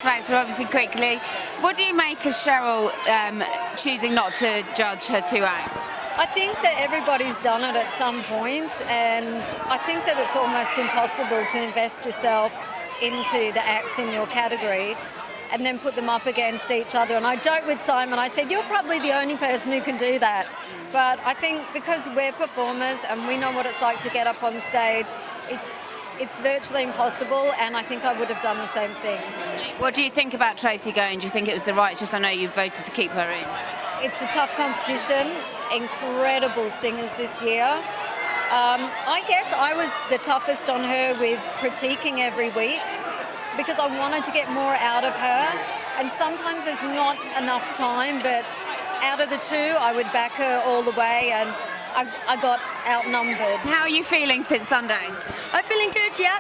Thanks for obviously quickly. What do you make of Cheryl choosing not to judge her two acts? I think that everybody's done it at some point, and I think that it's almost impossible to invest yourself into the acts in your category and then put them up against each other. And I joked with Simon, I said, you're probably the only person who can do that. But I think because we're performers and we know what it's like to get up on stage, it's virtually impossible, and I think I would have done the same thing. What do you think about Tracy going? Do you think it was the right choice? I know you've voted to keep her in. It's a tough competition, incredible singers this year. I guess I was the toughest on her with critiquing every week because I wanted to get more out of her, and sometimes there's not enough time, but out of the two I would back her all the way, and I got outnumbered. How are you feeling since Sunday? I'm feeling good, yeah.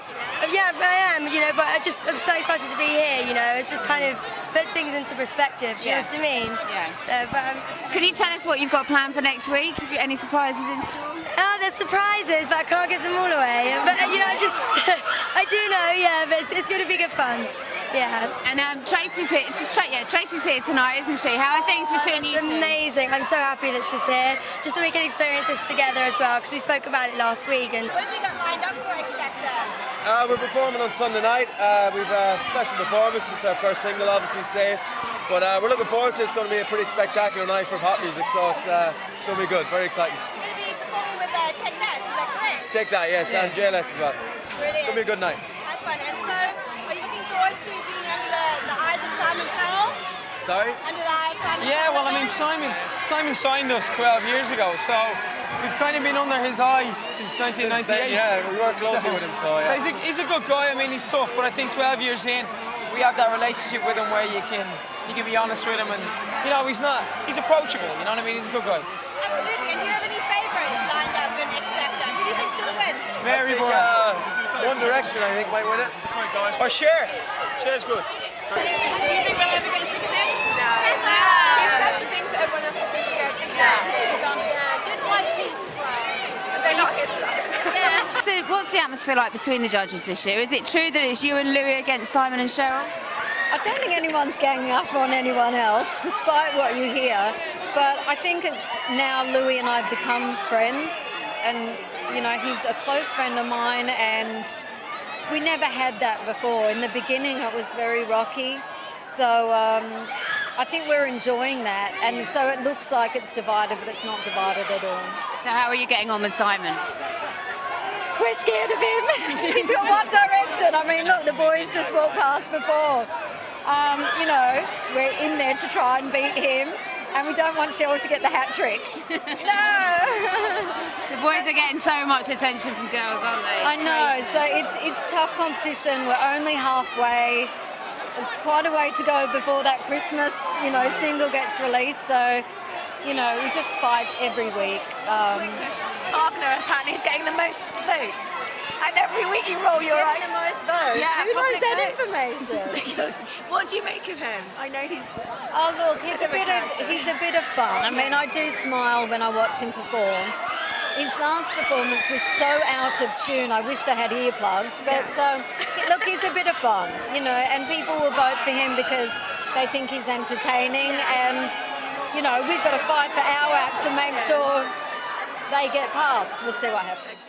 Yeah, I am, but I'm so excited to be here, It's just kind of puts things into perspective, do you know what I mean? Yeah. So, Can you tell us what you've got planned for next week? Have you any surprises in store? Oh, there's surprises, but I can't give them all away. But, I do know, yeah, but it's going to be good fun. Yeah. And Tracy's here. Tracy's here tonight, isn't she? How are things between you two? It's amazing. I'm so happy that she's here, just so we can experience this together as well, because we spoke about it last week. And what have you got lined up for X Factor? We're performing on Sunday night. We've a special performance. It's our first single, obviously Safe. But we're looking forward to it. It's going to be a pretty spectacular night for pop music, so it's going to be good. Very exciting. You're going to be performing with Take That, is that correct? Take That, yes, and JLS as well. Brilliant. It's going to be a good night. That's fun. And so, are you looking forward to being under the eyes of Simon Cowell? Sorry? Under the eye of Simon Cowell? Yeah, well, I mean, Simon signed us 12 years ago, so we've kind of been under his eye since 1998. Then, yeah, we work closely with him, so yeah. So he's a good guy. I mean, he's tough, but I think 12 years in, we have that relationship with him where you can be honest with him, and he's approachable. You know what I mean? He's a good guy. Absolutely. And do you have any favourites lined up in X Factor? Who do you think's going to win? Very good. One Direction, I think, might win it. Or Cher. Cher's good. Do you think we're ever going to sing with him? No. He says the things that everyone else is too scared to say. He's on good white teeth as well. And they're not his though. So what's the atmosphere like between the judges this year? Is it true that it's you and Louis against Simon and Cheryl? I don't think anyone's ganging up on anyone else, despite what you hear. But I think it's now Louis and I have become friends, and he's a close friend of mine, and we never had that before. In the beginning, it was very rocky, so I think we're enjoying that, and so it looks like it's divided, but it's not divided at all. So how are you getting on with Simon? We're scared of him. He's got One Direction. I mean, look, the boys just walked past before. We're in there to try and beat him, and we don't want Cheryl to get the hat trick. No! The boys are getting so much attention from girls, aren't they? I know, so it's tough competition. We're only halfway. There's quite a way to go before that Christmas, single gets released, so we just fight every week. Wagner apparently is getting the most votes. And every week you roll your Getting the most votes? Yeah, who knows that votes. information? What do you make of him? I know he's... Oh look, he's a bit of fun. I mean, I do smile when I watch him perform. His last performance was so out of tune, I wished I had earplugs, but look, he's a bit of fun, and people will vote for him because they think he's entertaining, and we've got to fight for our acts and make sure they get past. We'll see what happens.